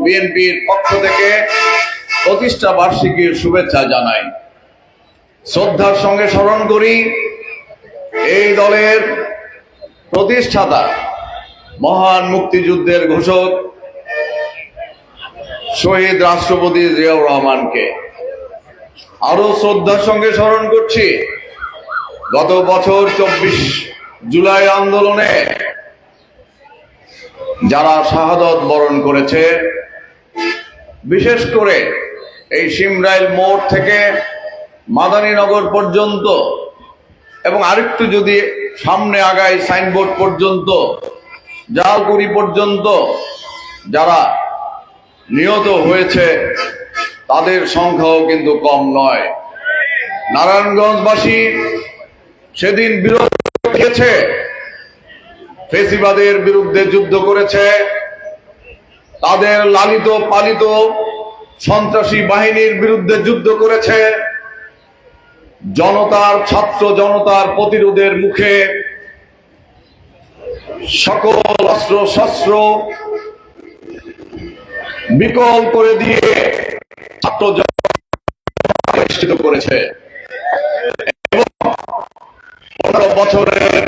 বিএনপির পক্ষ থেকে প্রতিষ্ঠা বার্ষিকীর শুভেচ্ছা জানাই। শ্রদ্ধার সঙ্গে স্মরণ করি এই দলের প্রতিষ্ঠাতা মহান মুক্তিযুদ্ধের ঘোষক শহীদ রাষ্ট্রপতি জিয়াউর রহমানকে। আরো শ্রদ্ধার সঙ্গে স্মরণ করছি গত বছর 24 জুলাই আন্দোলনে যারা শাহাদত বরণ করেছে, বিশেষ করে এই শিমরাইল মোড় থেকে মাদানীনগর পর্যন্ত এবং আরেকটু যদি সামনে আগায় সাইনবোর্ড পর্যন্ত, জালকুড়ি পর্যন্ত যারা নিহত হয়েছে তাদের সংখ্যাও কিন্তু কম নয়। নারায়ণগঞ্জবাসী সেদিন বিরোধ দিয়েছে, ফেসিবাদের বিরুদ্ধে যুদ্ধ করেছে, তাদের লালিত পালিত সন্ত্রাসী বাহিনীর বিরুদ্ধে যুদ্ধ করেছে, জনতার ছাত্র জনতার প্রতিরোধের মুখে সকল অস্ত্র শস্ত্র বিকল করে দিয়ে ছাত্র প্রতিষ্ঠিত করেছে এবং 15 বছরের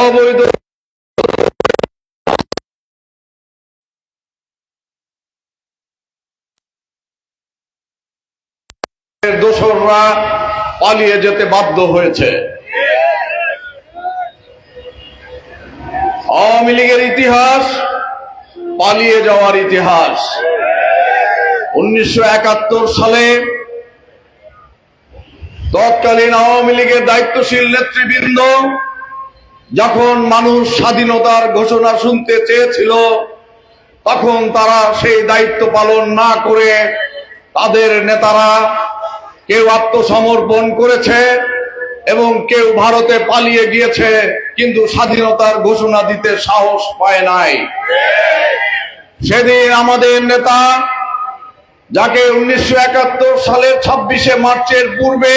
অবৈধ দোসররা পালিয়ে যেতে বাধ্য হয়েছে। আওয়ামী লীগের ইতিহাস পালিয়ে যাওয়ার ইতিহাস। 1971 সালে তৎকালীন আওয়ামী লীগের দায়িত্বশীল নেতৃবৃন্দ যখন মানুষ স্বাধীনতার ঘোষণা শুনতে চেয়েছিল, তখন তারা সেই দায়িত্ব পালন না করে তাদের নেতারা কেউ আত্মসমর্পণ করেছে এবং কেউ ভারতে পালিয়ে গিয়েছে, কিন্তু স্বাধীনতার ঘোষণা দিতে সাহস পায় নাই। সেদিন আমাদের নেতা, যাকে 1971 সালের 26শে মার্চের পূর্বে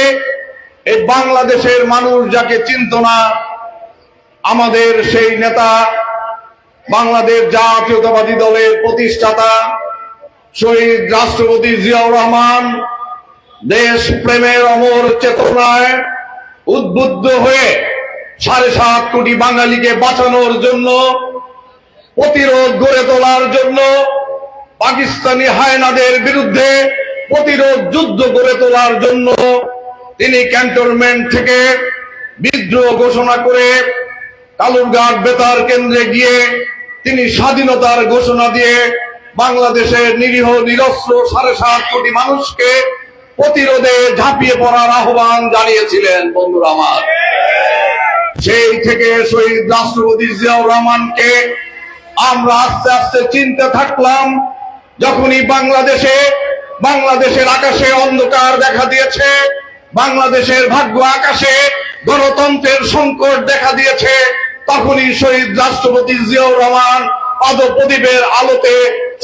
এই বাংলাদেশের মানুষ যাকে চিনত না, আমাদের সেই নেতা, বাংলাদেশ জাতীয়তাবাদী দলের প্রতিষ্ঠাতা শহীদ রাষ্ট্রপতি জিয়াউর রহমান দেশ প্রেমের অমর চেতনায় উদ্বুদ্ধ হয়ে 7.5 কোটি বাঙালিকে বাঁচানোর জন্য, প্রতিরোধ গড়ে তোলার জন্য, পাকিস্তানি হায়নাদের বিরুদ্ধে প্রতিরোধ যুদ্ধ গড়ে তোলার জন্য তিনি ক্যান্টনমেন্ট থেকে বিদ্রোহ ঘোষণা করে কালুরঘাট বেতার কেন্দ্রে গিয়ে তিনি স্বাধীনতার ঘোষণা দিয়ে বাংলাদেশের নিরীহ নিরস্ত্র 7.5 কোটি মানুষকে প্রতিরোধে ঝাঁপিয়ে পড়ার আহ্বান জানিয়েছিলেন। বন্ধুরা আমার, সেই থেকে শহীদ রাষ্ট্রপতি জিয়াউর রহমানকে আমরা আস্তে আস্তে চিনতে থাকলাম। যখনই বাংলাদেশের আকাশে অন্ধকার দেখা দিয়েছে, বাংলাদেশের ভাগ্য আকাশে গণতন্ত্রের সংকট দেখা দিয়েছে, তখনই শহীদ রাষ্ট্রপতি জিয়াউর রহমান পাদপ্রদীপের আলোতে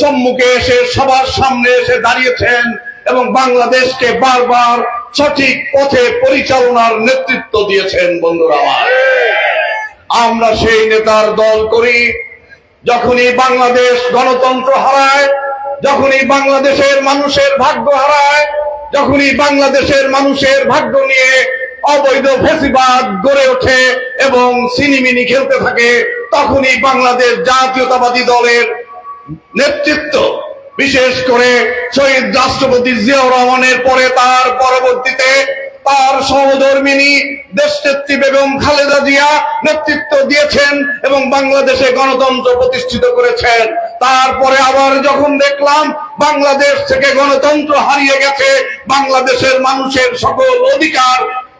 সম্মুখে এসে সবার সামনে এসে দাঁড়িয়েছেন এবং বাংলাদেশকে বারবার সঠিক পথে পরিচালনার নেতৃত্ব দিয়েছেন। বন্ধুরা আমার, আমরা সেই নেতার দল করি। যখনই বাংলাদেশ গণতন্ত্র হারায়, যখনই বাংলাদেশের মানুষের ভাগ্য হারায়, যখনই বাংলাদেশের মানুষের ভাগ্য নিয়ে অবৈধ ফ্যাসিবাদ গড়ে ওঠে এবং সিনিমিনি খেলতে থাকে, তখনই বাংলাদেশ জাতীয়তাবাদী দলের নেতৃত্ব, বিশেষ করে শহীদ রাষ্ট্রপতি জিয়াউর রহমানের পরে তার পরবর্তীতে তার সহধর্মিনী দেশনেত্রী বেগম খালেদা জিয়া নেতৃত্ব দিয়েছেন এবং বাংলাদেশে গণতন্ত্র প্রতিষ্ঠিত করেছেন। তারপরে আবার যখন দেখলাম বাংলাদেশ থেকে গণতন্ত্র হারিয়ে গেছে, বাংলাদেশের মানুষের সকল অধিকার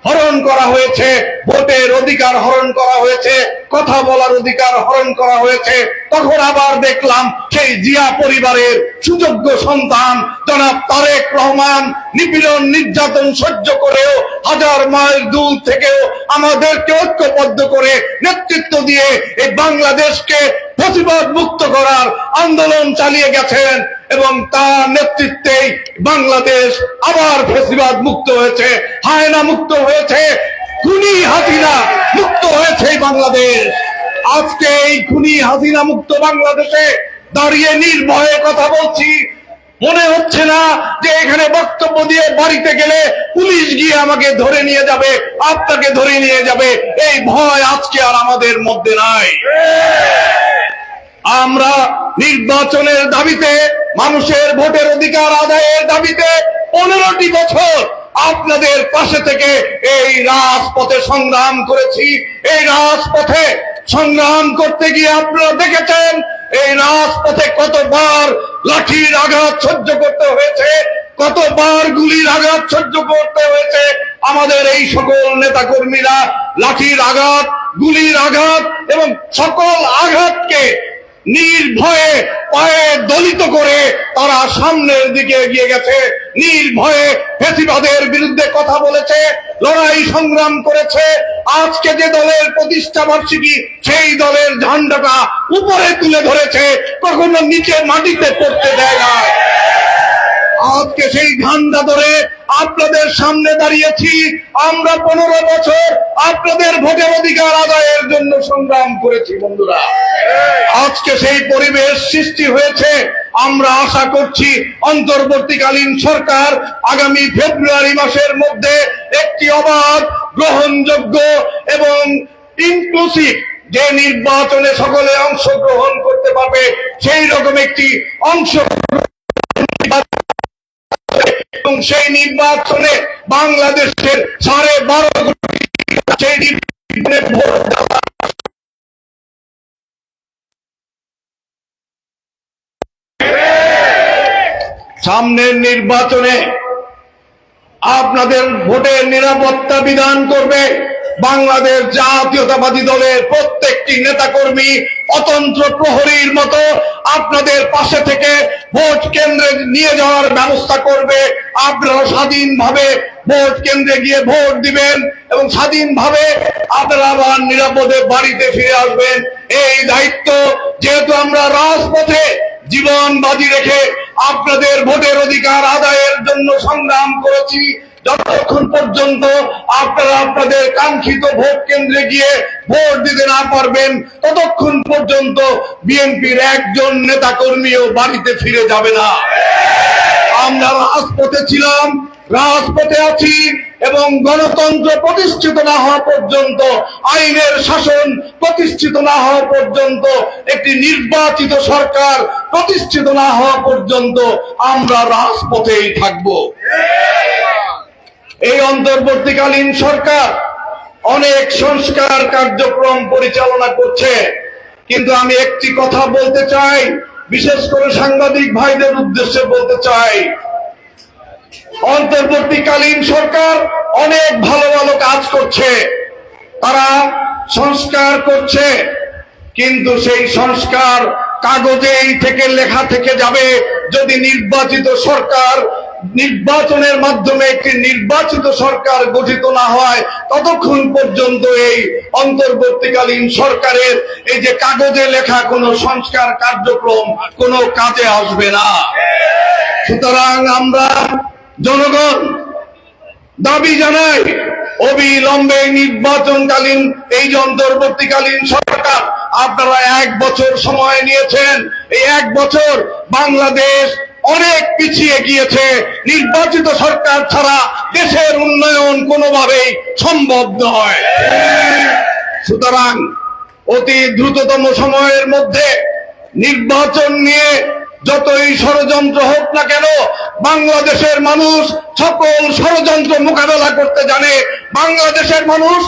হরণ করা হয়েছে, ভোটের অধিকার হরণ করা হয়েছে, কথা বলার অধিকার হরণ করা হয়েছে, তখন আবার দেখলাম সেই জিয়া পরিবারের সুযোগ্য সন্তান জনাব তারেক রহমান নিপীড়ন নির্যাতন সহ্য করেও 1000 মাইল দূর থেকেও আমাদেরকে ঐক্যবদ্ধ করে নেতৃত্ব দিয়ে এই বাংলাদেশকে ফ্যাসিবাদ মুক্ত করার আন্দোলন চালিয়ে গেছেন এবং তার নেতৃত্বেই বাংলাদেশ আবার ফ্যাসিবাদ মুক্ত হয়েছে, হায়না মুক্ত হয়েছে, খুনি হাসিনা মুক্ত হয়েছে বাংলাদেশ। আজকে এই খুনি হাসিনা মুক্ত বাংলাদেশে দাঁড়িয়ে নির্ভয়ে কথা বলছি। মনে হচ্ছে না যে এখানে বক্তব্য দিয়ে বাড়িতে গেলে পুলিশ গিয়ে আমাকে ধরে নিয়ে যাবে, আপনাকে ধরে নিয়ে যাবে, এই ভয় আজকে আর আমাদের মধ্যে নাই। আমরা নির্বাচনের দাবিতে, মানুষের ভোটের অধিকার আদায়ের দাবিতে 15টি বছর আপনাদের পাশে থেকে এই রাজপথে সংগ্রাম করেছি। এই রাজপথে সংগ্রাম করতে গিয়ে আপনারা দেখেছেন এই রাজপথে কতবার লাঠির আঘাত সহ্য করতে হয়েছে, কতবার গুলির আঘাত সহ্য করতে হয়েছে। আমাদের এই সকল নেতাকর্মীরা লাঠির আঘাত, গুলির আঘাত এবং সকল আঘাতকে নির্ভয়ে পায়ে দলিত করে তারা সামনের দিকে এগিয়ে গেছে, নির্ভয়ে ফ্যাসিবাদের বিরুদ্ধে কথা বলেছে, লড়াই সংগ্রাম করেছে। আজকে যে দলের প্রতিষ্ঠা বার্ষিকী, সেই দলের ঝান্ডাটা উপরে তুলে ধরেছে, কখনো নিচে মাটিতে পড়তে দেয় না। আজকে সেই ঝান্ডা ধরে আপনাদের সামনে দাঁড়িয়েছি। আমরা 15 বছর আপনাদের ভোটের অধিকার আদায়ের জন্য সংগ্রাম করেছি বন্ধুরা। আজকে সেই পরিবেশ সৃষ্টি হয়েছে। আমরা আশা করছি অন্তর্বর্তীকালীন সরকার আগামী ফেব্রুয়ারি মাসের মধ্যে একটি অবাধ, গ্রহণযোগ্য এবং ইনক্লুসিভ যে নির্বাচনে সকলে অংশগ্রহণ করতে পারবে, সেই রকম একটি এবং সেই নির্বাচনে বাংলাদেশের 12.5 কোটি সেই নির্বাচনে ভোট দেওয়া। সামনের নির্বাচনে আপনাদের ভোটের নিরাপত্তা বিধান করবে বাংলাদেশ জাতীয়তাবাদী দলের প্রত্যেকটি নেতাকর্মী অতন্ত্র প্রহরীর মতো আপনাদের পাশে থেকে ভোট কেন্দ্রে নিয়ে যাওয়ার ব্যবস্থা করবে। আপনারা স্বাধীনভাবে ভোট কেন্দ্রে গিয়ে ভোট দিবেন এবং স্বাধীনভাবে আপনারা আবার নিরাপদে বাড়িতে ফিরে আসবেন। এই দায়িত্ব যেহেতু আমরা রাজপথে জীবন বাজি রেখে আপনাদের ভোটের অধিকার আদায়ের জন্য সংগ্রাম করেছি, যতক্ষণ পর্যন্ত আপনারা আপনাদের কাঙ্ক্ষিত ভোট কেন্দ্রে গিয়ে ভোট দিতে না পারবেন, ততক্ষণ পর্যন্ত বিএনপির একজন নেতা কর্মীও বাড়িতে ফিরে যাবে না। আমরা রাজপথে ছিলাম, রাজপথে আছি এবং গণতন্ত্র প্রতিষ্ঠিত না হওয়া পর্যন্ত, আইনের শাসন প্রতিষ্ঠিত না হওয়া পর্যন্ত, একটি নির্বাচিত সরকার প্রতিষ্ঠিত না হওয়া পর্যন্ত আমরা রাজপথেই থাকব। এই অন্তর্বর্তীকালীন সরকার অনেক সংস্কার কার্যক্রম পরিচালনা করছে, কিন্তু আমি একটি কথা বলতে চাই, বিশেষ করে সাংবাদিক ভাইদের উদ্দেশ্যে বলতে চাই, অন্তর্বর্তীকালীন সরকার অনেক ভালো ভালো কাজ করছে, তারা সংস্কার করছে, কিন্তু সেই সংস্কার কাগজেই থেকে লেখা থেকে যাবে যদি নির্বাচিত সরকার নির্বাচনের মাধ্যমে একটি নির্বাচিত সরকার গঠিত না হয়, ততক্ষণ পর্যন্ত এই অন্তর্বর্তীকালীন সরকারের এই যে কাগজে লেখা কোনো সংস্কার কার্যক্রম কোনো কাজে আসবে না। সুতরাং আমরা জনগণ দাবি জানাই, অবিলম্বে নির্বাচনকালীন এই যে অন্তর্বর্তীকালীন সরকার, আপনারা 1 বছর সময় নিয়েছেন, এই 1 বছর বাংলাদেশ অনেক পিছিয়ে গিয়েছে। নির্বাচিত সরকার ছাড়া দেশের উন্নয়ন কোনোভাবেই সম্ভব নয়। সুতরাং অতি দ্রুততম সময়ের মধ্যে নির্বাচন নিয়ে যতই ষড়যন্ত্র হোক না কেন, বাংলাদেশের মানুষ সকল ষড়যন্ত্র মোকাবেলা করতে জানে। বাংলাদেশের মানুষ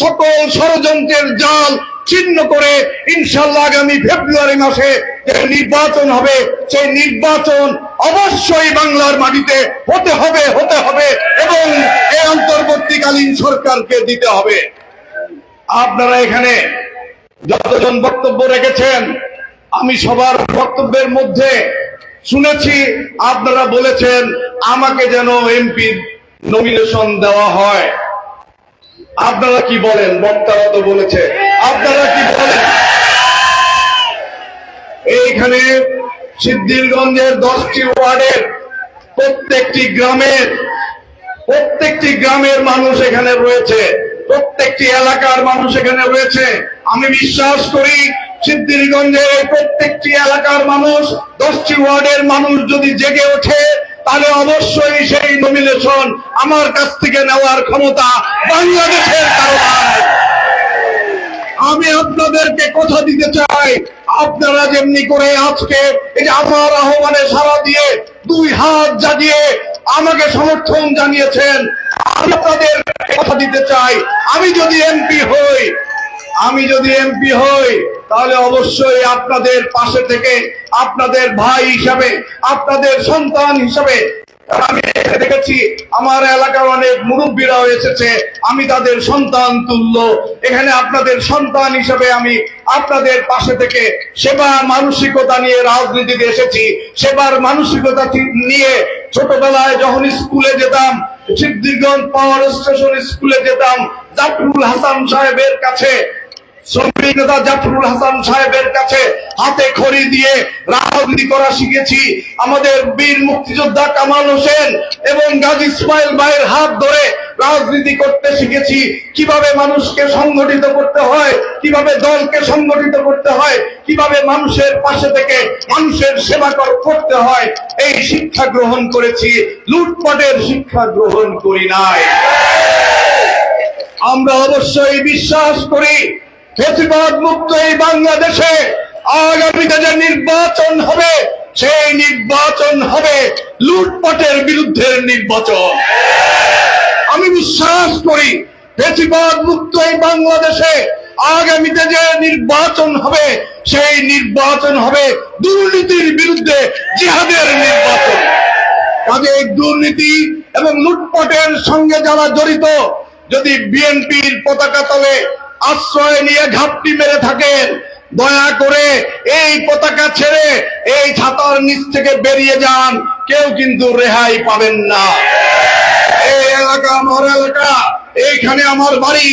সকল ষড়যন্ত্রের জাল ছিন্ন করে ইনশাআল্লাহ আগামী ফেব্রুয়ারি মাসে যে নির্বাচন হবে, সেই নির্বাচন অবশ্যই বাংলার মাটিতে হতে হবে এবং এই অন্তর্বর্তীকালীন সরকারকে দিতে হবে। আপনারা এখানে যতজন বক্তব্য রেখেছেন, আমি সবার বক্তব্যের মধ্যে শুনেছি আপনারা বলেছেন আমাকে যেন এমপি নমিনেশন দেওয়া হয়। আপনারা কি বলেন? বক্তারা তো বলেছে, আপনারা কি বলেন? এখানে সিদ্ধিরগঞ্জের 10টি ওয়ার্ডের প্রত্যেকটি গ্রামের মানুষ এখানে রয়েছে, প্রত্যেকটি এলাকার মানুষ এখানে রয়েছে। আমি বিশ্বাস করি সিদ্ধিরগঞ্জের প্রত্যেকটি এলাকার মানুষ, 10টি ওয়ার্ডের মানুষ যদি জেগে ওঠে, তাহলে অবশ্যই সেই নমিনেশন আমার কাছ থেকে নেওয়ার ক্ষমতা বাংলাদেশের কারো নাই। আমি আপনাদেরকে কথা দিতে চাই, আপনারা যেমনি করে আজকে এই যে আমার আহ্বানে সাড়া দিয়ে 2 হাত জাগিয়ে আমাকে সমর্থন জানিয়েছেন, আমি আপনাদের কথা দিতে চাই, আমি যদি এমপি হই তাহলে অবশ্যই আপনাদের পাশে থেকে, আপনাদের ভাই হিসাবে, আপনাদের সন্তান হিসাবে, আমি দেখেছি আমার এলাকার অনেক মুরব্বীরাও এসেছে, আমি তাদের সন্তান তুল্য। এখানে আপনাদের সন্তান হিসেবে আমি আপনাদের পাশে থেকে সেবার মানসিকতা নিয়ে রাজনীতিতে এসেছি। সেবার মানসিকতা নিয়ে ছোটবেলায় যখন স্কুলে যেতাম, সিদ্ধিরগঞ্জ পাওয়ার স্টেশন স্কুলে যেতাম, জাফরুল হাসান সাহেবের কাছে, শ্রমিক নেতা জাফরুল হাসান সাহেবের কাছে হাতে খড়ি দিয়ে রাজনীতি করা শিখেছি। আমাদের বীর মুক্তিযোদ্ধা কামাল হোসেন এবং গাজী ইসমাইল ভাইয়ের হাত ধরে রাজনীতি করতে শিখেছি, কিভাবে মানুষকে সংগঠিত করতে হয়, কিভাবে দলকে সংগঠিত করতে হয়, কিভাবে মানুষের পাশে থেকে মানুষের সেবা করতে হয়। এই শিক্ষা গ্রহণ করেছি, লুটপাটের শিক্ষা গ্রহণ করি নাই। আমরা অবশ্যই বিশ্বাস করি ফ্যাসিবাদ মুক্ত এই বাংলাদেশে আগামীতে যে নির্বাচন হবে, সেই নির্বাচন হবে লুটপাটের বিরুদ্ধে নির্বাচন। আমি বিশ্বাস করি ফ্যাসিবাদ মুক্ত এই বাংলাদেশে আগামীতে যে নির্বাচন হবে, সেই নির্বাচন হবে দুর্নীতির বিরুদ্ধে জিহাদের নির্বাচন। কাজে দুর্নীতি এবং লুটপাটের সঙ্গে যারা জড়িত, যদি বিএনপির পতাকা তলে আশ্রয় নিয়ে ঘাপটি মেরে থাকেন, দয়া করে এই পতাকা ছেড়ে এই ছাতার নিচ থেকে বেরিয়ে যান, কেউ কিন্তু রেহাই পাবেন না। এই এলাকা আমার এলাকা, এইখানে আমার বাড়ি,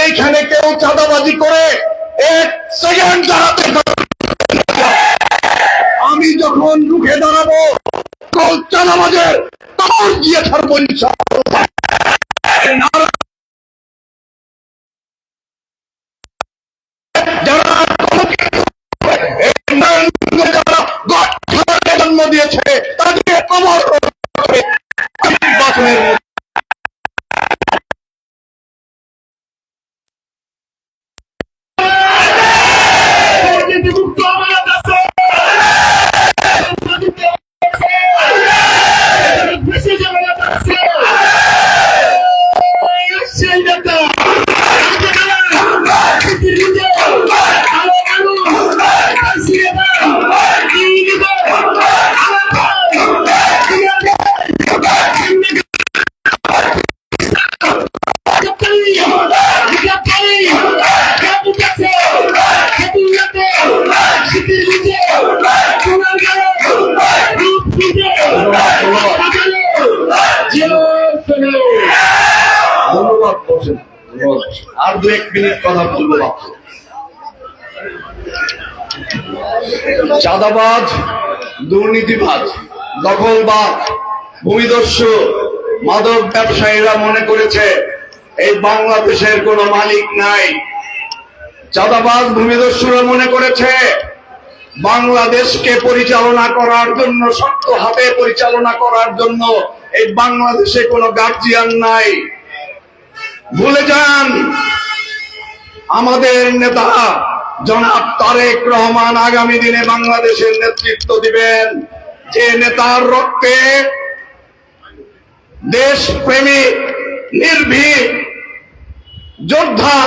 এইখানে কেউ চাঁদাবাজি করে 1 সেকেন্ড দাঁড়াতে পারবে না। আমি যখন রুখে দাঁড়াবো, চাঁদাবাজের তার দিয়ে ছাড়বো ইনশাআল্লাহ। জন্ম দিয়েছে তাদের কবর নির্বাচনের আর 2-1 মিনিট কথা বলবো। চাঁদাবাজ, দুর্নীতিবাজ, দখলবাজ, ভূমিদস্যু, মাদক ব্যবসায়ীরা মনে করেছে এই বাংলাদেশের কোনো মালিক নাই। চাঁদাবাজ ভূমিদস্যুরা মনে করেছে বাংলাদেশকে পরিচালনা করার জন্য, শক্ত হাতে পরিচালনা করার জন্য এই বাংলাদেশে কোনো গার্জিয়ান নাই। ভুলে যান, আমাদের নেতা জনাব তারেক রহমান আগামী দিনে বাংলাদেশের নেতৃত্ব দিবেন। যে নেতার রক্তে দেশপ্রেমিক নির্ভীক যোদ্ধা,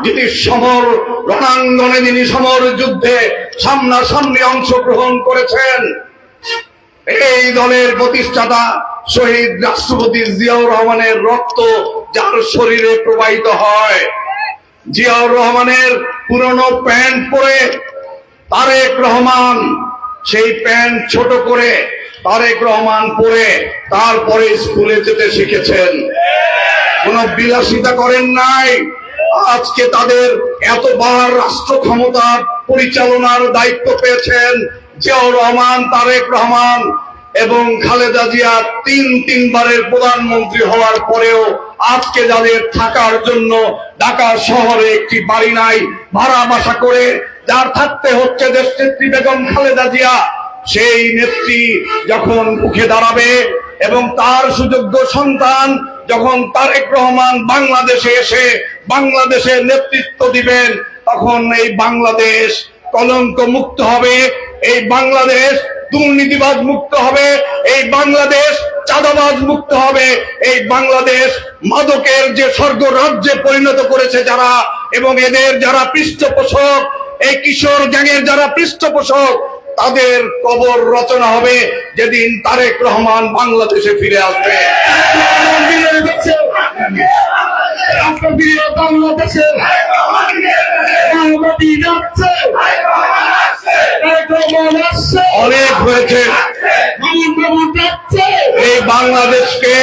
যিনি সমর রণাঙ্গনে, যিনি সমর যুদ্ধে সামনাসামনি অংশগ্রহণ করেছেন, এই দলের প্রতিষ্ঠাতা শহীদ রাষ্ট্রপতি জিয়াউর রহমানের রক্ত যার শরীরে প্রবাহিত হয়, জিয়াউর রহমানের পুরনো প্যান্ট পরে তারেক রহমান সেই প্যান্ট ছোট করে তারেক রহমান পরে তারপরে স্কুলে যেতে শিখেছেন। কোন বিলাসিতা করেন নাই, আজকে তাদের এতবার রাষ্ট্র ক্ষমতার পরিচালনার দায়িত্ব পেয়েছেন জিয়াউর রহমান, তারেক রহমান এবং খালেদা জিয়া তিনবারের প্রধানমন্ত্রী হওয়ার পরেও আজকে যাদের থাকার জন্য ঢাকা শহরে একটি বাড়ি নাই, ভাড়া বাসা করে যার থাকতে হচ্ছে দেশনেত্রী বেগম খালেদা জিয়া, সেই নেত্রী যখন মুখে দাঁড়াবে এবং তার সুযোগ্য সন্তান যখন তারেক রহমান বাংলাদেশে এসে বাংলাদেশের নেতৃত্ব দিবেন, তখন এই বাংলাদেশ কলঙ্ক মুক্ত হবে, এই বাংলাদেশ দুর্নীতিবাজ মুক্ত হবে, এই বাংলাদেশ চাঁদাবাজ মুক্ত হবে, এই বাংলাদেশ মাদকের যে স্বর্গ রাজ্যে পরিণত করেছে যারা, এবং এদের যারা পৃষ্ঠপোষক, এই কিশোর গ্যাংয়ের যারা পৃষ্ঠপোষক, তাদের কবর রচনা হবে যেদিন তারেক রহমান বাংলাদেশে ফিরে আসবে। অনেক হয়েছে। এই বাংলাদেশকে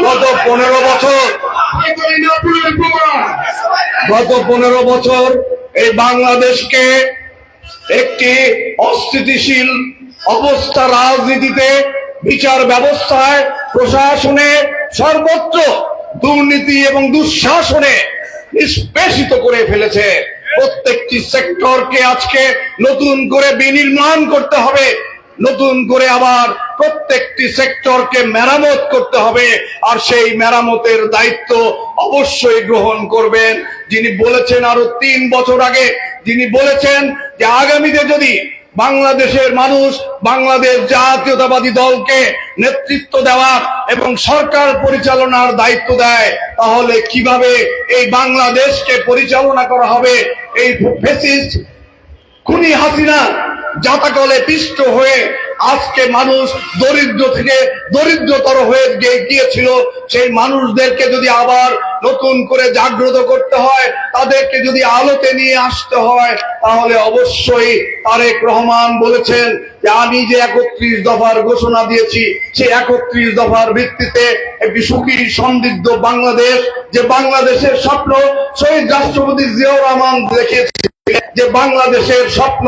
গত 15 বছর এই বাংলাদেশকে একটি অস্থিতিশীল অবস্থা, রাজনীতিতে, বিচার ব্যবস্থায়, প্রশাসনে সর্বত্র দুর্নীতি এবং দুঃশাসনে নিষ্পেষিত করে ফেলেছে। প্রত্যেকটি সেক্টরকে আজকে নতুন করে বিনির্মাণ করতে হবে, নতুন করে আবার প্রত্যেকটি সেক্টরকে মেরামত করতে হবে। আর সেই মেরামতের দায়িত্ব অবশ্যই গ্রহণ করবেন যিনি বলেছেন আরো 3 বছর আগে, যিনি বলেছেন যে আগামীতে যদি বাংলাদেশের মানুষ বাংলাদেশ জাতীয়তাবাদী দলকে নেতৃত্ব দেওয়ার এবং সরকার পরিচালনার দায়িত্ব দেয়, তাহলে কিভাবে এই বাংলাদেশকে পরিচালনা করা হবে। এই ফ্যাসিস্ট খুনি হাসিনা জাতাকলে পিষ্ট হয়ে আজকে মানুষ দরিদ্র থেকে দরিদ্রতর হয়ে গিয়েছিল, সেই মানুষদেরকে যদি আবার নতুন করে জাগ্রত করতে হয়, তাদেরকে যদি আলোতে নিয়ে আসতে হয়, তাহলে অবশ্যই তারেক রহমান বলেছেন যে আমি যে 31 দফার ঘোষণা দিয়েছি, সেই 31 দফার ভিত্তিতে একটি সুখী সমৃদ্ধ বাংলাদেশ, যে বাংলাদেশের স্বপ্ন শহীদ রাষ্ট্রপতি জিয়াউর রহমান দেখিয়েছেন, যে বাংলাদেশের স্বপ্ন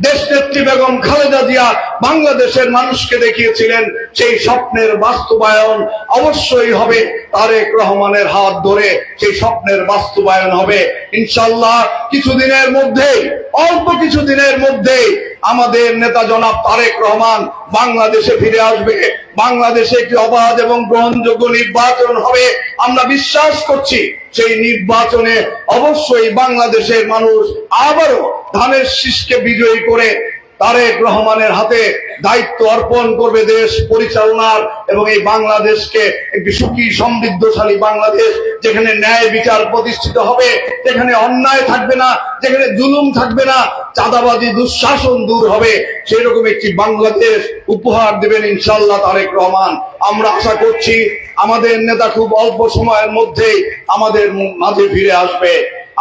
দেশনেত্রী বেগম খালেদা জিয়া বাংলাদেশের মানুষকে দেখিয়েছিলেন, সেই স্বপ্নের বাস্তবায়ন অবশ্যই হবে তারেক রহমানের হাত ধরে, সেই স্বপ্নের বাস্তবায়ন হবে ইনশাআল্লাহ। কিছুদিনের মধ্যেই, অল্প কিছুদিনের মধ্যেই আমাদের নেতা জনাব তারেক রহমান বাংলাদেশে ফিরে আসবে। বাংলাদেশে একটি অবাধ এবং গ্রহণযোগ্য নির্বাচন হবে। আমরা বিশ্বাস করছি সেই নির্বাচনে অবশ্যই বাংলাদেশের মানুষ আবারও ধানের শীষকে বিজয়ী করে তারেক রহমানের হাতে দায়িত্ব অর্পণ করবে দেশ পরিচালনার, এবং এই বাংলাদেশকে একটি সুখী সমৃদ্ধশালী বাংলাদেশ, যেখানে ন্যায় বিচার প্রতিষ্ঠিত হবে, যেখানে অন্যায় থাকবে না, যেখানে জুলুম থাকবে না, চাঁদাবাজি দুঃশাসন দূর হবে, সেই রকম একটি বাংলাদেশ উপহার দেবেন ইনশাআল্লাহ তারেক রহমান। আমরা আশা করছি আমাদের নেতা খুব অল্প সময়ের মধ্যেই আমাদের মাঝে ফিরে আসবে।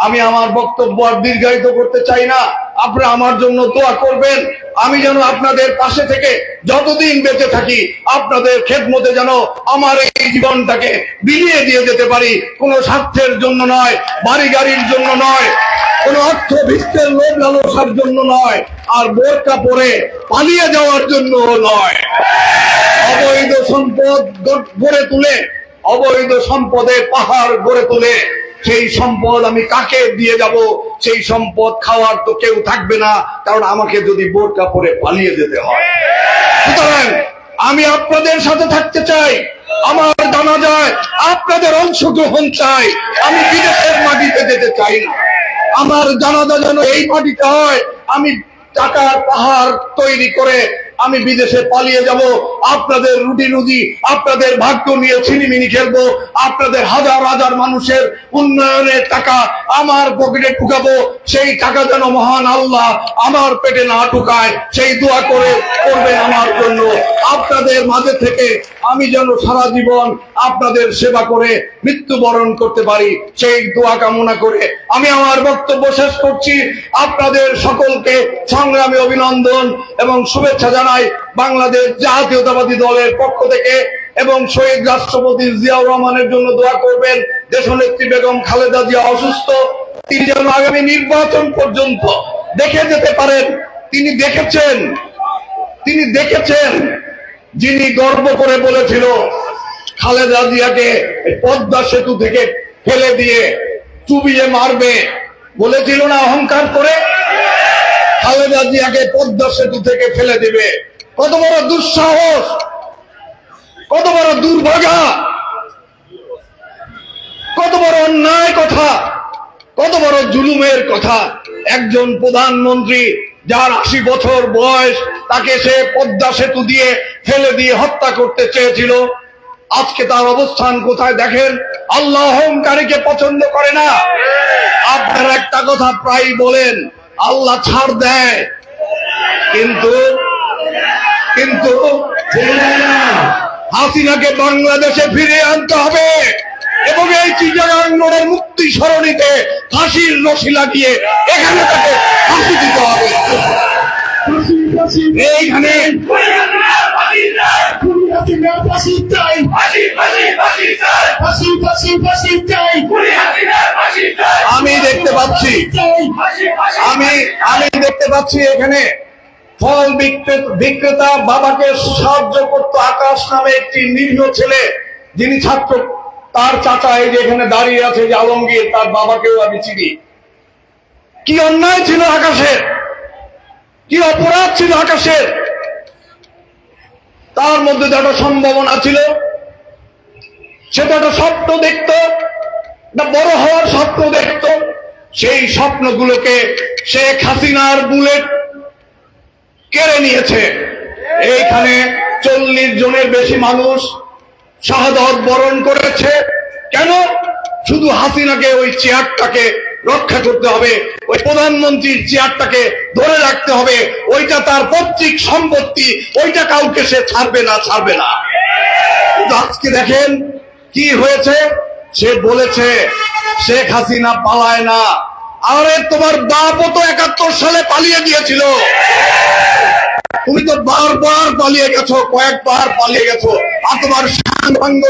আমি আমার বক্তব্য আর দীর্ঘায়িত করতে চাই না, আপনারা আমার জন্য দোয়া করবেন, আমি যেন আপনাদের পাশে থেকে যতদিন বেঁচে থাকি আপনাদের খেদমতে যেন আমার এই জীবনটাকে বিলিয়ে দিয়ে যেতে পারি, কোনো স্বার্থের জন্য নয়, বাড়ি গাড়ির জন্য নয়, কোনো অর্থ ভিত্তের লোভ লালসার জন্য নয়, আর বোরকা পরে পালিয়ে যাওয়ার জন্য নয়। অবৈধ সম্পদ গড়ে তুলে, অবৈধ সম্পদের পাহাড় গড়ে তুলে সেই সম্পদ আমি কাকে দিয়ে যাব? সেই সম্পদ খাওয়ার তো কেউ থাকবে না, কারণ আমাকে যদি বোরকা পরে পালিয়ে যেতে হয়। সুতরাং আমি আপনাদের সাথে থাকতে চাই, আমার জানা যায় আপনাদের অংশগ্রহণ চাই, আমি বিদেশের মাটিতে যেতে চাই না। আমার জানাজা যেন এই মাটিতে হয়, আমি টাকার পাহাড় তৈরি করে আমি বিদেশে পালিয়ে যাব, আপনাদের রুটি রুজি, আপনাদের ভাগ্য নিয়ে ছিনিমিনি খেলবো, আপনাদের হাজার হাজার মানুষের উন্নয়নের টাকা আমার পকেটে ঢুকাবো, সেই টাকা যেন মহান আল্লাহ আমার পেটে না ঢুকায়, সেই দোয়া করবেন আমার জন্য। আপনাদের মাঝে থেকে আমি যেন সারা জীবন আপনাদের সেবা করে মৃত্যুবরণ করতে পারি, সেই দোয়া কামনা করে আমি আমার বক্তব্য শেষ করছি। আপনাদের সকলকে সংগ্রামী অভিনন্দন এবং শুভেচ্ছা জানাই বাংলাদেশ জাতীয়তাবাদী দলের পক্ষ থেকে, এবং শহীদ রাষ্ট্রপতি জিয়াউর রহমানের জন্য দোয়া করবেন। দেশনেত্রী বেগম খালেদা জিয়া অসুস্থ, তিনি যেন আগামী নির্বাচন পর্যন্ত দেখে যেতে পারেন। তিনি দেখেছেন যিনি গর্ব করে বলেছিল খালেদা জিয়াকে পদ্মা সেতু থেকে ফেলে দিয়ে চুবিয়ে মারবে, বলেছিল না অহংকার করে খালেদা জিয়াকে পদ্মা সেতু থেকে ফেলে দিবে। কত বড় দুঃসাহস, কত বড় দুর্ভাগা, কত বড় অন্যায় কথা, কত বড় জুলুমের কথা। একজন প্রধানমন্ত্রী যার ৮০ বছর বয়স, তাকে সে পদ্মা সেতু দিয়ে ফেলে দিয়ে হত্যা করতে চেয়েছিল। আজকে তার অবস্থান কোথায় দেখেন। আল্লাহ অহংকারীকে পছন্দ করে না। আপনারা একটা কথা প্রায় বলেন, আল্লাহ ছাড় দেয়, কিন্তু হাসিনাকে বাংলাদেশে ফিরে আনতে হবে এবং এই চিটাগাং রোডের মুক্তি সরণিতে ফাঁসির রশি লাগিয়ে এখানে তাকে ফাঁসি দিতে হবে। এইখানে আমি দেখতে পাচ্ছি এখানে ফল বিক্রেতা বাবাকে সাহায্য করত আকাশ নামে একটি নিরীহ ছেলে, যিনি ছাত্র, তার চাচা এই যে এখানে দাঁড়িয়ে আছে, যে আলমগীর, তার বাবাকেও আমি চিনি। কি অন্যায় ছিল আকাশের, কি অপরাধ ছিল আকাশের। তার মধ্যে একটা সম্ভাবনা ছিল, সে তো একটা স্বপ্ন দেখত, একটা বড় হওয়ার স্বপ্ন দেখত। সেই স্বপ্নগুলোকে শেখ হাসিনার বুলেট কেড়ে নিয়েছে। এইখানে ৪০ জনের বেশি মানুষ শাহাদাত বরণ করেছে। কেন? শুধু হাসিনাকে, ওই চেয়ারটাকে রক্ষা করতে হবে, ওই প্রধানমন্ত্রীর চেয়ারটাকে ধরে রাখতে হবে। ওইটা তার পৈতৃক সম্পত্তি, ওইটা কাউকে সে ছাড়বে না। কিন্তু আজকে দেখেন কি হয়েছে। সে বলেছে শেখ হাসিনা পালায় না। আরে তোমার বাপও তো ৭১ সালে পালিয়ে গিয়েছিল। তুমি তো বারবার পালিয়ে গেছো, কয়েকবার পালিয়ে গেছো। আর তোমার সাংবাঙ্গ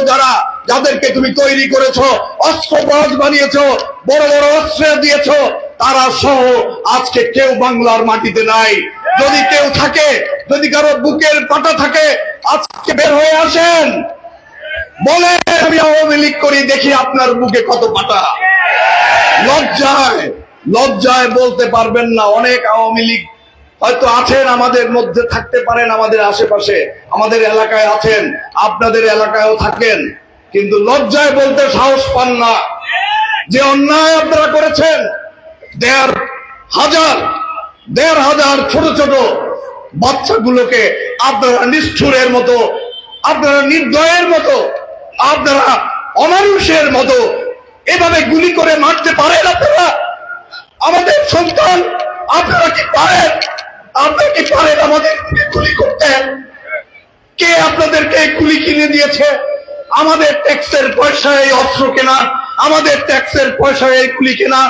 যাদেরকে তুমি তৈরি করেছো, অস্ত্রবাজ বানিয়েছো, বড় বড় অস্ত্র দিয়েছো, তারা সহ আজকে কেউ বাংলার মাটিতে নাই। যদি কেউ থাকে, যদি কারো বুকের পাটা থাকে, আজকে বের হয়ে আসেন, বলে আমি আওয়ামী লীগ করি, দেখি আপনার বুকে কত পাটা। লজ্জায় বলতে পারবেন না। অনেক আওয়ামী লীগ হয়তো আছেন, আমাদের মধ্যে থাকতে পারেন, আমাদের আশেপাশে, আমাদের এলাকায় আছেন, আপনাদের এলাকায়ও থাকেন, কিন্তু লজ্জায় বলতে সাহস পান না। যে অন্যায় আপনারা করেছেন, দেড় হাজার ছোট ছোট বাচ্চাগুলোকে আপনারা নিষ্ঠুরের মতো, আপনারা নির্দয়ের মতো, আপনারা অমানুষের মতো এভাবে গুলি করে মারতে পারেন। আপনারা আমাদের সন্তান, আপনারা কি পারেন আমাদের গুলি করতে? কে আপনাদেরকে গুলি কিনে দিয়েছে? আমাদের ট্যাক্সের পয়সায় এই অস্ত্র কেনা, আমাদের ট্যাক্সের পয়সায় এই গুলি কেনা।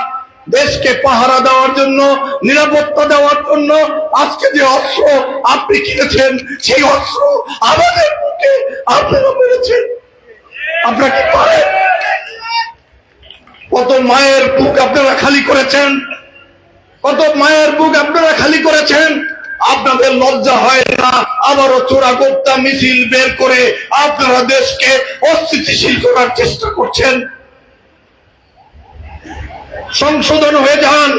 দেশকে পাহারা দেওয়ার জন্য, নিরাপত্তা দেওয়ার জন্য আজকে যে অস্ত্র আপনি কিনেছেন, সেই অস্ত্র আমাদের বুকে আপনারা মেরেছেন। আপনারা কি পারেন? কত মায়ের বুক আপনারা খালি করেছেন, কত মায়ের বুক আপনারা খালি করেছেন। আপনাদের লজ্জা হয় না? আবারও চোরাগোপ্তা মিছিল বের করে আপনারা দেশকে অস্থিতিশীল করার চেষ্টা করছেন। সংশোধন হয়ে যান,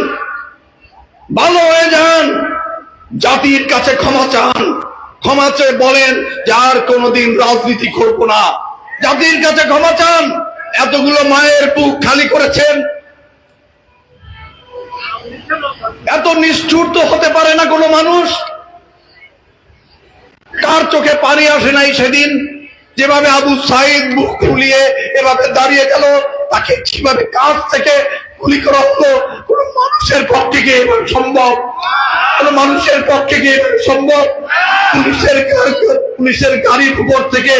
ভালো হয়ে যান, জাতির কাছে ক্ষমা চান, ক্ষমা চেয়ে বলেন যে আর কোনোদিন রাজনীতি করব না। জাতির কাছে ক্ষমা চান। এতগুলো মায়ের বুক খালি করেছেন, এত নিষ্ঠুর তো হতে পারে না কোনো মানুষ। কার চোখে পানি আসে নাই সেদিন? যেভাবে আবু সাইদ বুক ফুলিয়ে এভাবে দাঁড়িয়ে গেল, তাকে কিভাবে কাছ থেকে গুলি করা হলো, কোন মানুষের পক্ষে গিয়ে সম্ভব? কোন মানুষের পক্ষে গিয়ে সম্ভব? পুলিশের গাড়ির উপর থেকে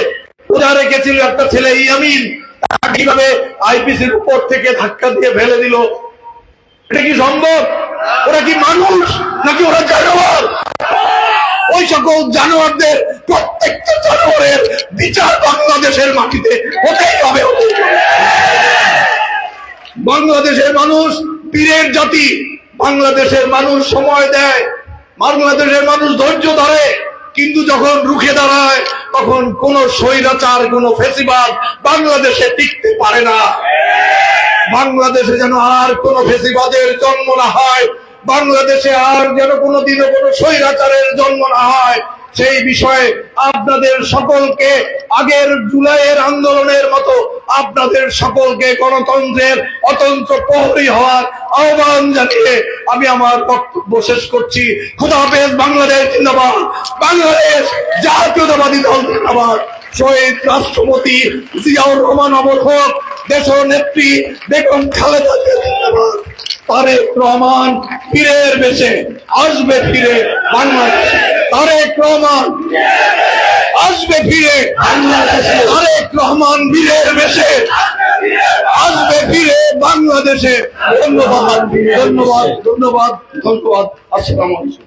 ওরা রেখেছিল একটা ছেলে ইয়ামিন, তাকে কিভাবে আইপিসির উপর থেকে ধাক্কা দিয়ে ফেলে দিল। এটা কি সম্ভব? ওরা কি মানুষ নাকি ওরা জানোয়ার? ওই সকল জানোয়ারদের, প্রত্যেকটা জানোয়ারের বিচার বাংলাদেশের মাটিতে হতেই হবে। বাংলাদেশের মানুষ বীরের জাতি, বাংলাদেশের মানুষ সময় দেয়, বাংলাদেশের মানুষ ধৈর্য ধরে, কিন্তু যখন রুখে দাঁড়ায় তখন কোন স্বৈরাচার, কোন ফেসিবাদ বাংলাদেশে টিকতে পারে না। বাংলাদেশে যেন আর কোন ফেসিবাদের জন্ম না হয়, বাংলাদেশে আর যেন কোনোদিনও কোন স্বৈরাচারের জন্ম না হয়, সেই বিষয়ে আপনাদের সকলকে আগের জুলাইয়ের আন্দোলনের মতো আপনাদের সকলকে গণতন্ত্রের অতন্ত্র প্রহরী হওয়ার আহ্বান জানিয়ে আমি আমার বক্তব্য শেষ করছি। খোদা হাফেজ। বাংলাদেশ জিন্দাবাদ, বাংলাদেশ জাতীয়তাবাদী দল জিন্দাবাদ, শহীদ রাষ্ট্রপতি জিয়াউর রহমান অমর হোক, দেশ নেত্রী বেগম খালেদা জিয়া জিন্দাবাদ, তারেক রহমান বীরের বেশে আসবে ফিরে বাংলাদেশে, তারেক রহমান আসবে ফিরে বাংলাদেশে, তারেক রহমান বীরের বেশে আসবে ফিরে বাংলাদেশে। ধন্যবাদ, ধন্যবাদ, ধন্যবাদ, ধন্যবাদ। আসসালামু আলাইকুম।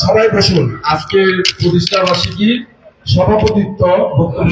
সবাই বসুন। আজকের প্রতিষ্ঠা বার্ষিকী সভাপতিত্ব বক্তব্য